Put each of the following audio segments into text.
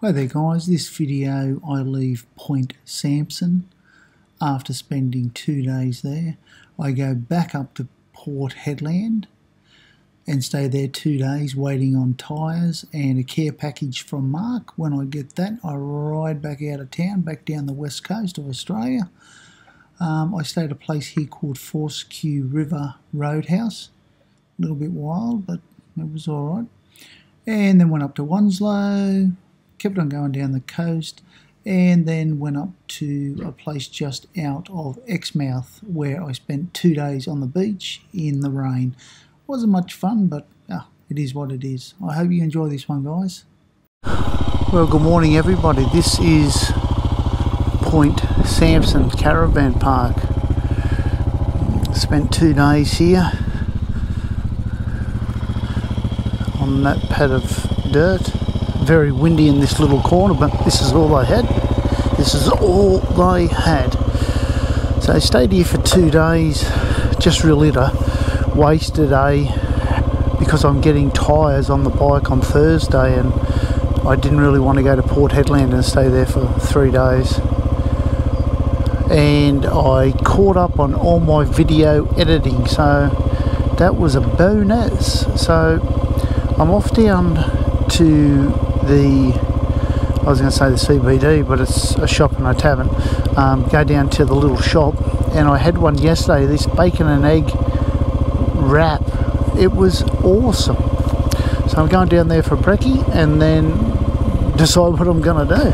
Hi there guys, this video I leave Point Sampson after spending 2 days there. I go back up to Port Headland and stay there 2 days waiting on tyres and a care package from Mark. When I get that, I ride back out of town, back down the west coast of Australia. I stayed at a place here called Fortescue River Roadhouse. A little bit wild, but it was alright. And then went up to Onslow, kept on going down the coast, and then went up to a place just out of Exmouth where I spent 2 days on the beach in the rain. Wasn't much fun, but it is what it is. I hope you enjoy this one, guys. Well, good morning everybody. This is Point Sampson Caravan Park. Spent 2 days here on that pad of dirt. Very windy in this little corner, but this is all I had. This is all they had. So I stayed here for 2 days, just really to waste a day because I'm getting tyres on the bike on Thursday and I didn't really want to go to Port Headland and stay there for 3 days. And I caught up on all my video editing, so that was a bonus. So I'm off down to I was going to say the CBD, but it's a shop and a tavern. Go down to the little shop, and I had one yesterday, this bacon and egg wrap. It was awesome. So I'm going down there for brekkie and then decide what I'm going to do.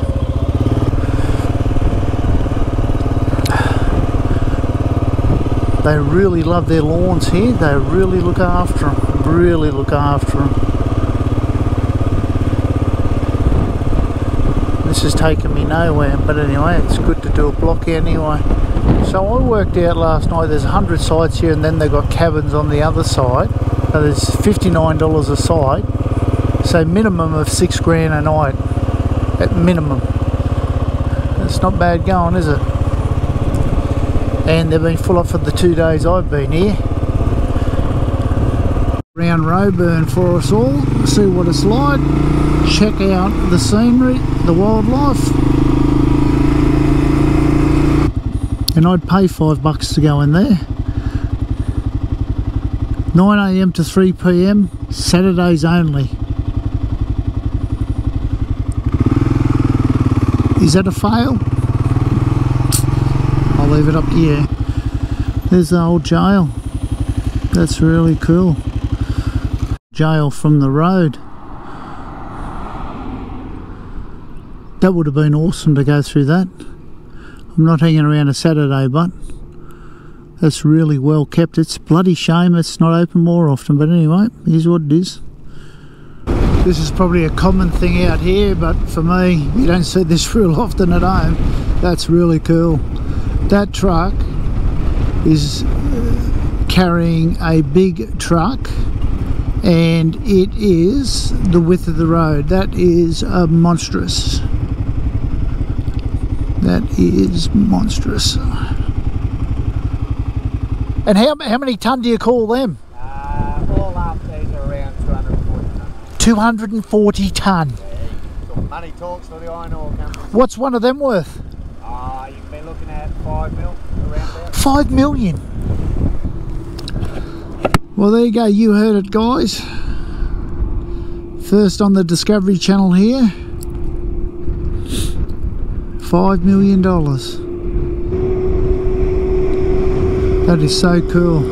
They really love their lawns here. They really look after them. Really look after them. This has taken me nowhere, but anyway, it's good to do a block anyway. So I worked out last night, there's 100 sites here and then they've got cabins on the other side. So there's $59 a site, so minimum of $6 grand a night, at minimum. It's not bad going, is it? And they've been full up for the 2 days I've been here. Around Roburn for us all, see what it's like, check out the scenery, the wildlife. And I'd pay $5 to go in there. 9 AM to 3 PM, Saturdays only. Is that a fail? I'll leave it up to you. There's the old jail. That's really cool. Jail from the road. That would have been awesome to go through that. I'm not hanging around a Saturday, but that's really well kept. It's a bloody shame it's not open more often, but anyway, here's what it is. This is probably a common thing out here, but for me, you don't see this real often at home. That's really cool. That truck is carrying a big truck and it is the width of the road. That is monstrous. That is monstrous. And how many tonne do you call them? All up these are around 240 tonne. 240 tonne. Yeah, so money talks for the iron ore company. What's one of them worth? You can be looking at 5 mil, around about. 5 million. Well, there you go, you heard it, guys. First on the Discovery Channel here. $5 million. That is so cool.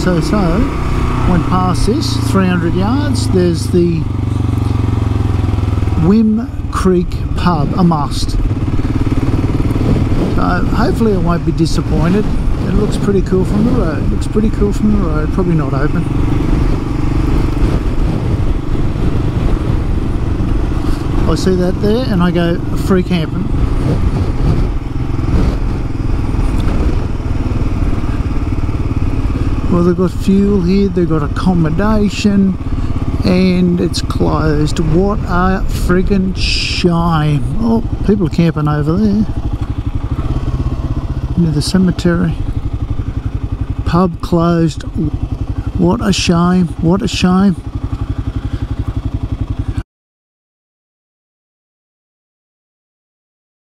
So, went past this, 300 yards, there's the Whim Creek pub, a must. So hopefully I won't be disappointed. It looks pretty cool from the road. Looks pretty cool from the road. Probably not open. I see that there and I go free camping. Well, they've got fuel here, they've got accommodation, and it's closed. What a friggin' shame. Oh, people are camping over there near the cemetery. Pub closed. What a shame, what a shame.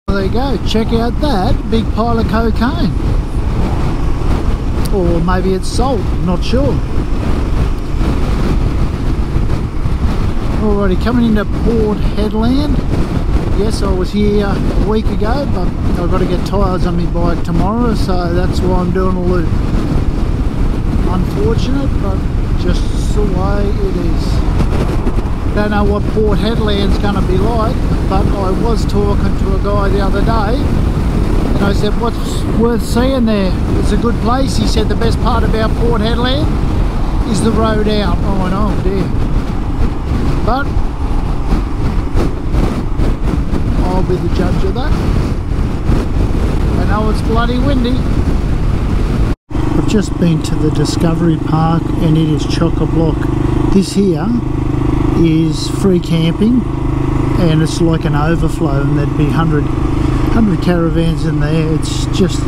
Well, there you go, check out that big pile of cocaine. Or maybe it's salt, not sure. Alrighty, coming into Port Headland. Yes, I was here a week ago, but I've got to get tyres on my bike tomorrow, so that's why I'm doing a loop. Unfortunate, but just the way it is. Don't know what Port Headland's going to be like, but I was talking to a guy the other day, and I said, what's worth seeing there? It's a good place. He said the best part about Port Headland is the road out. Oh, I know, dear. But I'll be the judge of that. I know it's bloody windy. I've just been to the Discovery Park and it is chock-a-block. This here is free camping and it's like an overflow, and there'd be 100 caravans in there. It's just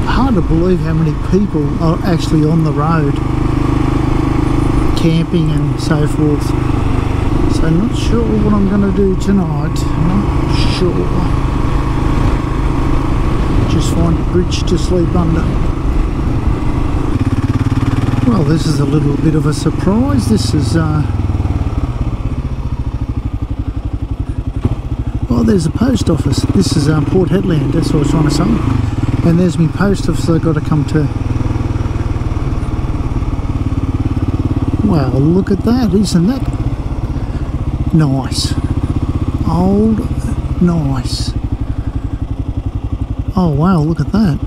hard to believe how many people are actually on the road camping and so forth. So not sure what I'm going to do tonight. Not sure. Just find a bridge to sleep under. Well, this is a little bit of a surprise. This is oh, there's a post office. This is Port Headland, that's what I was trying to say. And there's my post office I've got to come to. Wow, look at that. Isn't that nice? Old nice. Oh wow, look at that.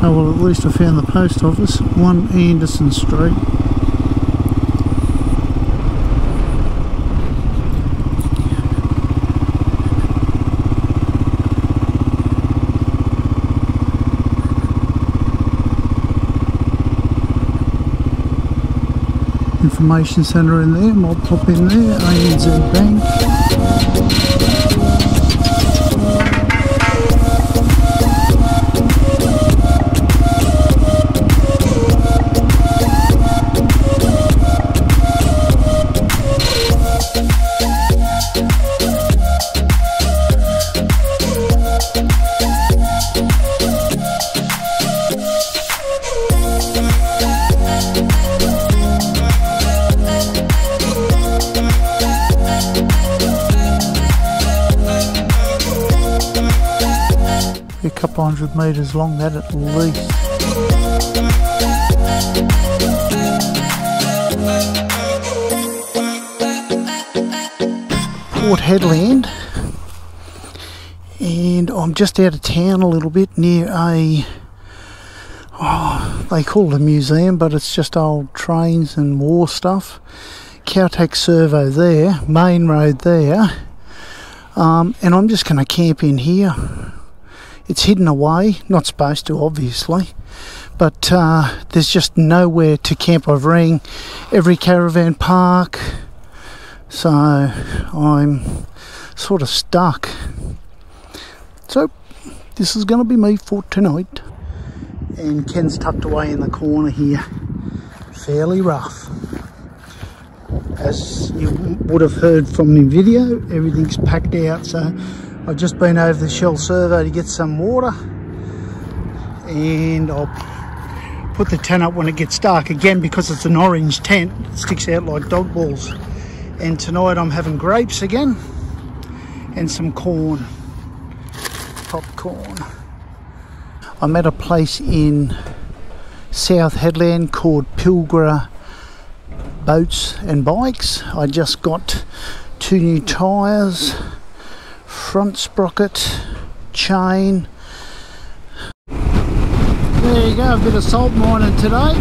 Oh well, at least I found the post office. 1 Anderson Street. Information centre in there, might pop in there. ANZ Bank. A couple 100 metres long, that at least. Port Headland, and I'm just out of town a little bit near a, oh, they call it a museum, but it's just old trains and war stuff. Cowtack Servo there, main road there, and I'm just going to camp in here. It's hidden away, not supposed to obviously, but there's just nowhere to camp. I've rang every caravan park, so I'm sort of stuck. So this is going to be me for tonight. And Ken's tucked away in the corner here, fairly rough. As you would have heard from the video, everything's packed out, so I've just been over the Shell Servo to get some water, and I'll put the tent up when it gets dark again, because it's an orange tent. It sticks out like dog balls. And tonight I'm having grapes again and some corn, popcorn. I'm at a place in South Headland called Pilgrim Boats and Bikes. I just got 2 new tyres, front sprocket, chain. There you go, a bit of salt mining today.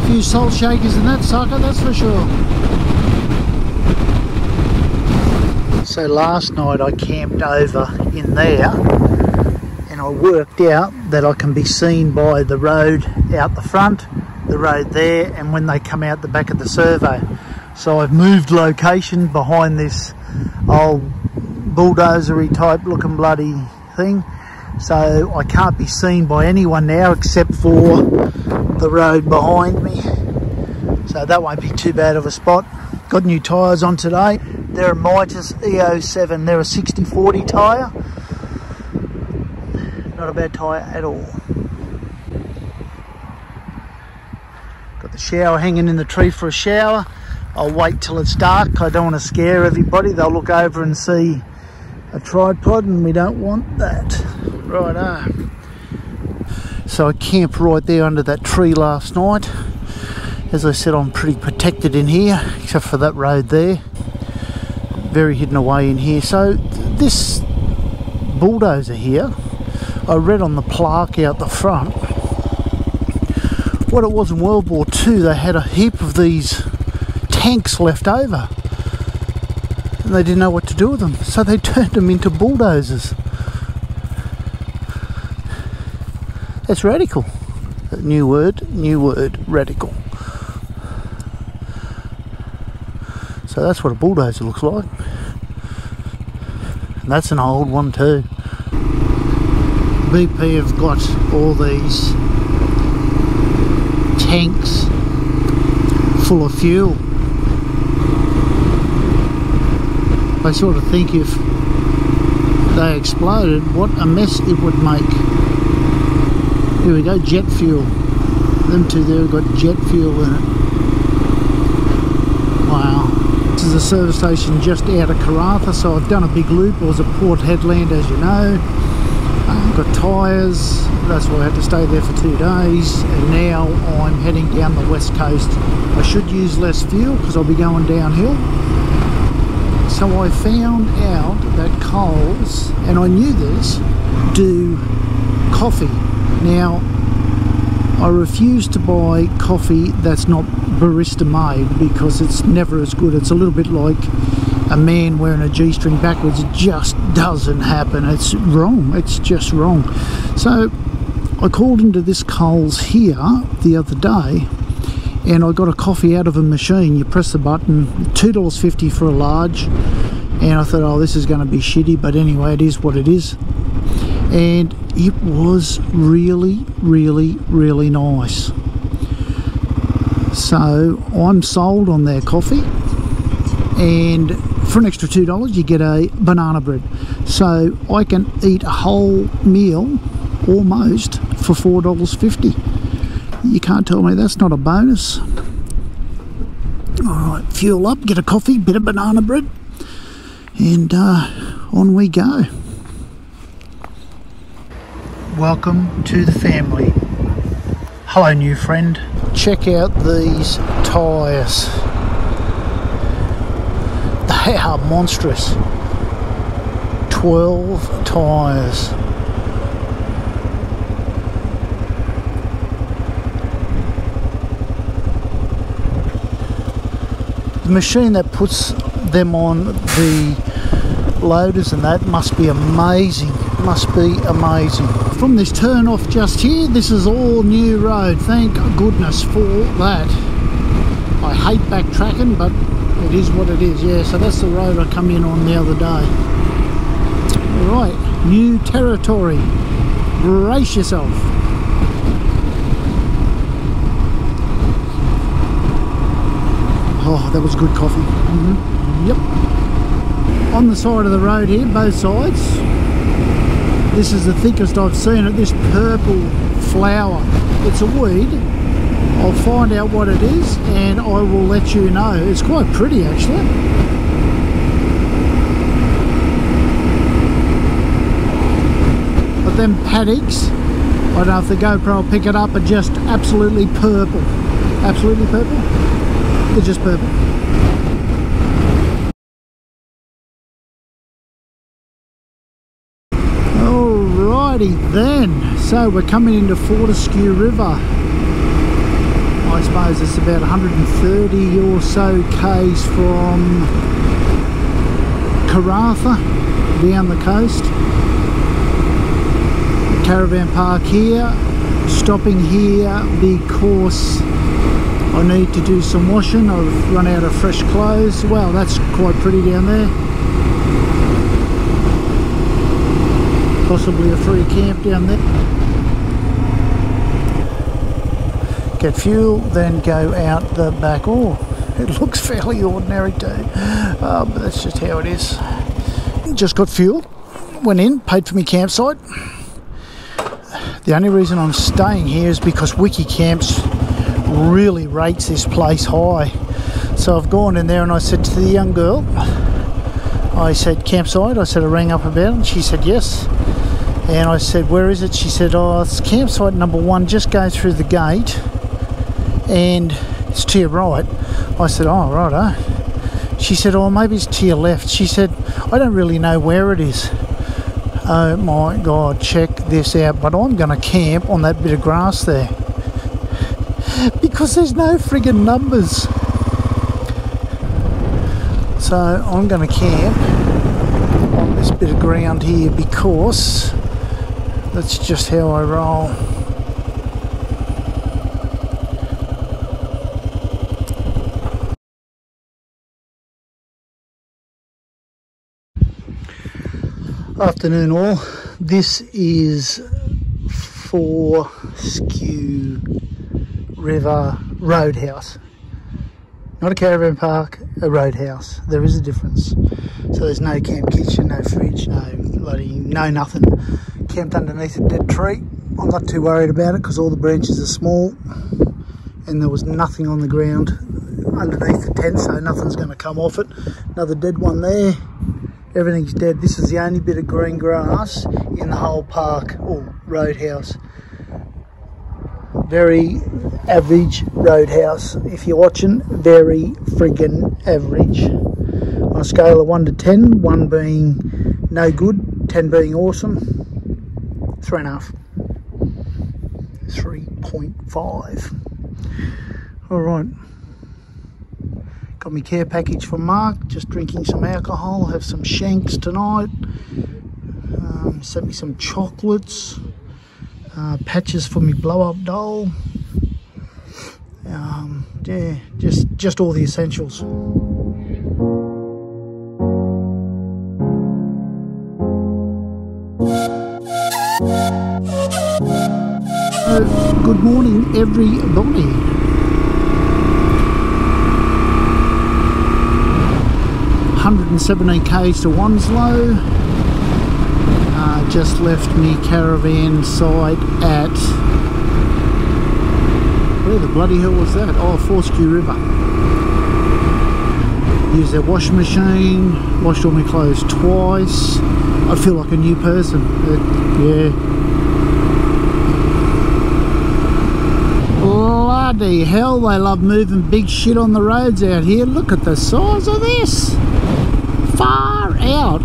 few salt shakers in that sucker, that's for sure. So last night I camped over in there, and I worked out that I can be seen by the road out the front, the road there, and when they come out the back of the servo. So I've moved location behind this old bulldozery type looking bloody thing, so I can't be seen by anyone now except for the road behind me. So that won't be too bad of a spot. Got new tyres on today. They're a Mitas E07, they're a 60/40 tyre. Not a bad tyre at all. Got the shower hanging in the tree for a shower. I'll wait till it's dark. I don't want to scare everybody. They'll look over and see a tripod, and we don't want that. Righto. So I camped right there under that tree last night. As I said, I'm pretty protected in here, except for that road there. Very hidden away in here. So this bulldozer here, I read on the plaque out the front, what it was in World War II, they had a heap of these tanks left over, and they didn't know what to do with them, so they turned them into bulldozers. That's radical. New word, radical. So that's what a bulldozer looks like. And that's an old one too. BP have got all these tanks full of fuel. I sort of think if they exploded, what a mess it would make. Here we go, jet fuel. Them two there have got jet fuel in it. Wow. This is a service station just out of Karratha, so I've done a big loop. I was at Port Headland, as you know. Got tyres, that's why I had to stay there for 2 days, and now I'm heading down the west coast. I should use less fuel because I'll be going downhill. So I found out that Coles, and I knew this, do coffee. Now, I refuse to buy coffee that's not barista made because it's never as good. It's a little bit like a man wearing a G-string backwards. It just doesn't happen. It's wrong. It's just wrong. So I called into this Coles here the other day, and I got a coffee out of a machine. You press the button, $2.50 for a large, and I thought, oh, this is going to be shitty, but anyway, it is what it is. And it was really, really, really nice. So I'm sold on their coffee, and for an extra $2 you get a banana bread. So I can eat a whole meal almost for $4.50. You can't tell me that's not a bonus. Alright, fuel up, get a coffee, bit of banana bread, and on we go. Welcome to the family. Hello, new friend. Check out these tyres. They are monstrous. 12 tyres. The machine that puts them on the loaders and that must be amazing. Must be amazing. From this turn off just here, this is all new road. Thank goodness for that. I hate backtracking, but it is what it is. Yeah, so that's the road I come in on the other day. Right, new territory. Brace yourself. Oh, that was good coffee. Yep. On the side of the road here, both sides. This is the thickest I've seen it, this purple flower. It's a weed. I'll find out what it is and I will let you know. It's quite pretty actually. But them paddocks, I don't know if the GoPro will pick it up, are just absolutely purple. Absolutely purple? They're just purple. Alrighty then, so we're coming into Fortescue River. I I suppose it's about 130 or so k's from Karratha down the coast. Caravan park here, stopping here because I need to do some washing. I've run out of fresh clothes. Well, that's quite pretty down there. Possibly a free camp down there. Get fuel, then go out the back. Oh, it looks fairly ordinary too, but that's just how it is. Just got fuel, went in, paid for my campsite. The only reason I'm staying here is because Wiki Camps really rates this place high. So I've gone in there and I said to the young girl, I said, campsite? I said, I rang up about it, and she said yes. And I said, where is it? She said, oh, it's campsite number 1, just go through the gate and it's to your right. I said, oh, righto. She said, oh, maybe it's to your left. She said, I don't really know where it is. Oh my God, check this out. But I'm going to camp on that bit of grass there because there's no friggin' numbers. So I'm going to camp on this bit of ground here because that's just how I roll. Afternoon all. This is Skew River Roadhouse. Not a caravan park, a roadhouse. There is a difference. So there's no camp kitchen, no fridge, no nothing. Camped underneath a dead tree. I'm not too worried about it because all the branches are small and there was nothing on the ground underneath the tent, so nothing's going to come off it. Another dead one there. Everything's dead. This is the only bit of green grass in the whole park or roadhouse. Very average roadhouse. If you're watching, very friggin' average. On a scale of 1 to 10, 1 being no good, 10 being awesome, 3.5. 3.5. Alright. Got my care package for Mark, just drinking some alcohol, have some shanks tonight. Sent me some chocolates, patches for me blow up doll. Yeah, just all the essentials. Good morning everybody. 117 k's to Onslow. Just left me caravan site at, where the bloody hell was that? Oh, Skew River. Used their washing machine, washed all my clothes twice. I feel like a new person. Yeah. Bloody hell, they love moving big shit on the roads out here. Look at the size of this. Far out.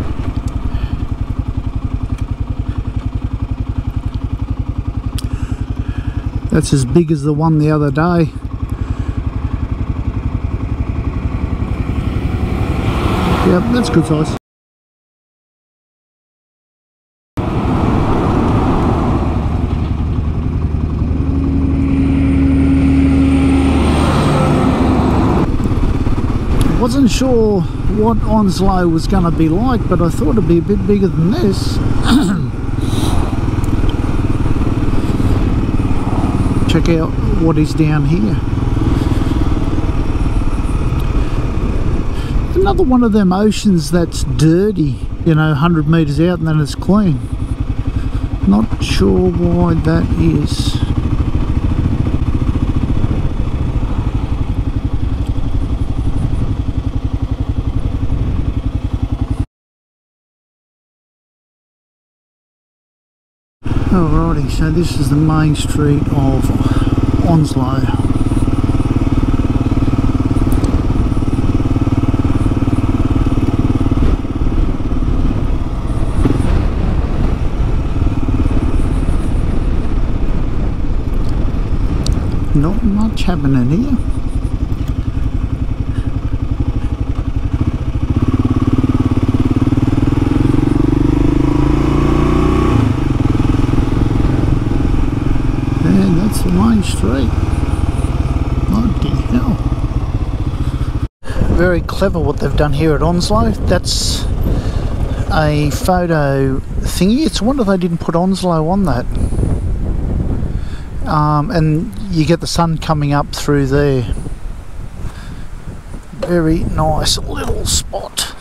That's as big as the one the other day. Yep, that's good size. Wasn't sure what Onslow was going to be like, but I thought it'd be a bit bigger than this. Check out what is down here. Another one of them oceans that's dirty, you know, 100 metres out and then it's clean. Not sure why that is. Alrighty, so this is the main street of Onslow. Not much much happening here. And that's the main street. Bloody hell. Very clever what they've done here at Onslow. That's a photo thingy. It's a wonder they didn't put Onslow on that. And you get the sun coming up through there. Very nice little spot.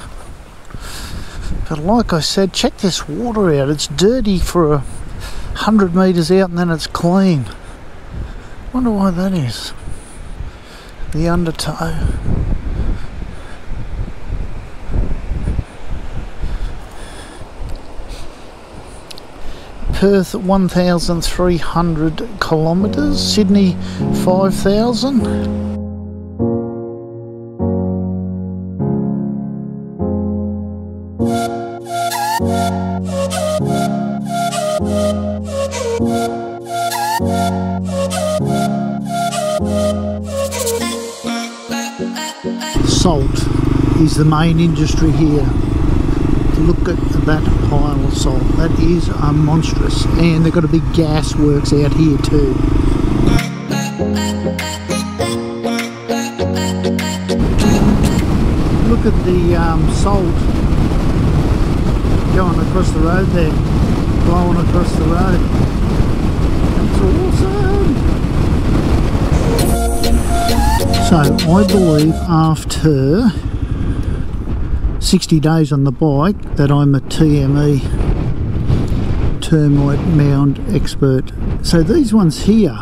But like I said, check this water out. It's dirty for 100 metres out and then it's clean. Wonder why that is. The undertow. Perth 1,300 kilometres, Sydney 5,000. Salt is the main industry here. Look at that pile of salt. That is monstrous. And they've got a big gas works out here too. Look at the salt going across the road there. Blowing across the road. That's awesome. So I believe after 60 days on the bike that I'm a TME, termite mound expert. So these ones here,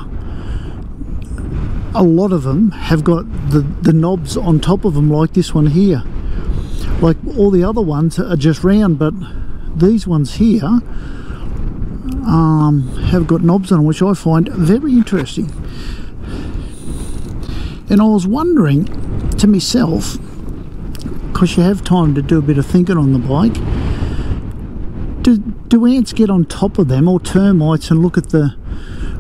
a lot of them have got the knobs on top of them like this one here. Like all the other ones are just round, but these ones here have got knobs on them, which I find very interesting. And I was wondering to myself, because you have time to do a bit of thinking on the bike, do ants get on top of them, or termites, and look at the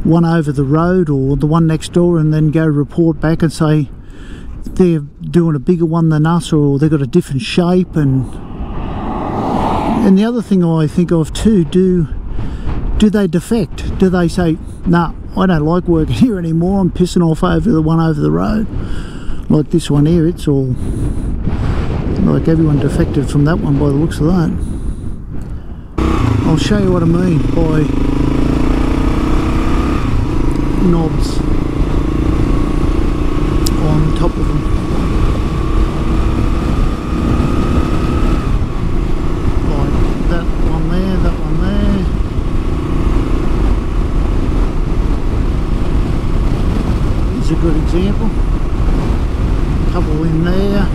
one over the road or the one next door and then go report back and say they're doing a bigger one than us, or they've got a different shape? And the other thing I think of too, do they defect? Do they say, nah, I don't like working here anymore, I'm pissing off over the one over the road? Like this one here, it's all like everyone defected from that one by the looks of that. I'll show you what I mean by knobs on top of them. Like that one there, that one there. Here's a good example. A couple in there.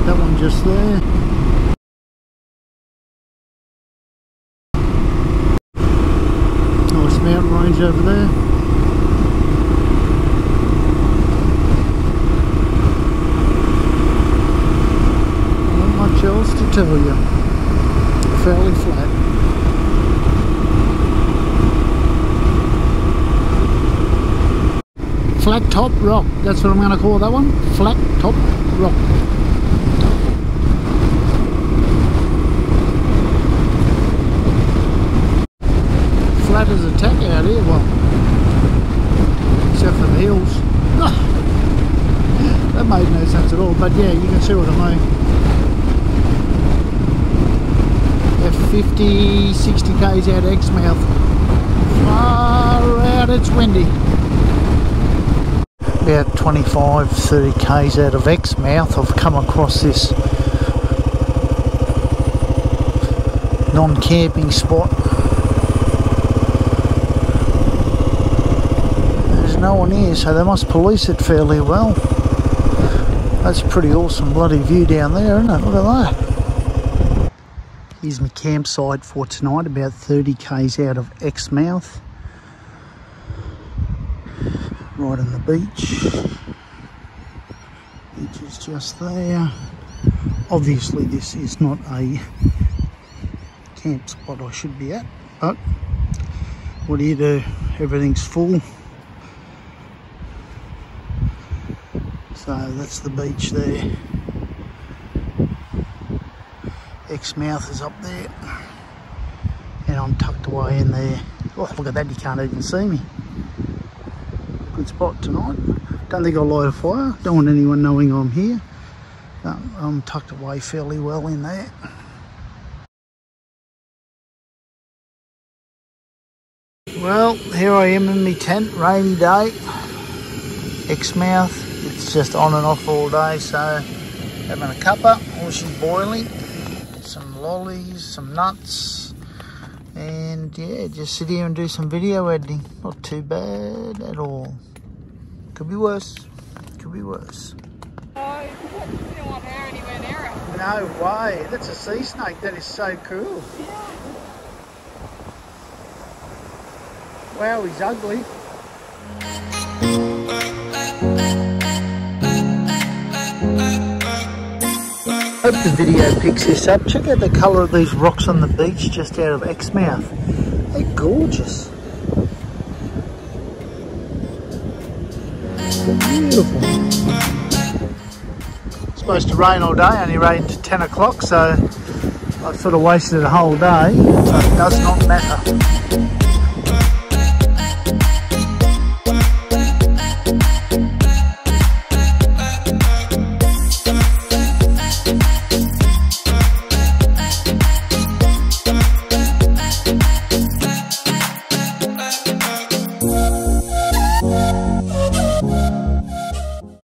That one just there. Nice mountain range over there. Not much else to tell you. Fairly flat. Flat top rock, that's what I'm going to call that one. Flat top rock. Flat as a tack out here, well, except for the hills. That made no sense at all, but yeah, you can see what I mean. They're 50, 60 k's out of Exmouth. Far out, it's windy. About 25, 30 k's out of Exmouth, I've come across this non-camping spot. No one here, so they must police it fairly well. That's a pretty awesome bloody view down there, isn't it? Look at that. Here's my campsite for tonight, about 30 k's out of Exmouth. Right on the beach. Beach is just there. Obviously this is not a camp spot I should be at, but what do you do? Everything's full. So that's the beach there. Exmouth is up there. And I'm tucked away in there. Oh, look at that, you can't even see me. Good spot tonight. Don't think I'll light a fire. Don't want anyone knowing I'm here. No, I'm tucked away fairly well in there. Well, here I am in my tent, rainy day. Exmouth. It's just on and off all day, so having a cuppa, or she's boiling. Some lollies, some nuts. And yeah, just sit here and do some video editing. Not too bad at all. Could be worse. Could be worse. Oh, you don't want hair anywhere near it. No way. That's a sea snake. That is so cool. Yeah. Wow, he's ugly. Hope the video picks this up. Check out the colour of these rocks on the beach just out of Exmouth. They're gorgeous. Beautiful. It's supposed to rain all day, only rained to 10 o'clock, so I've sort of wasted a whole day, but it does not matter.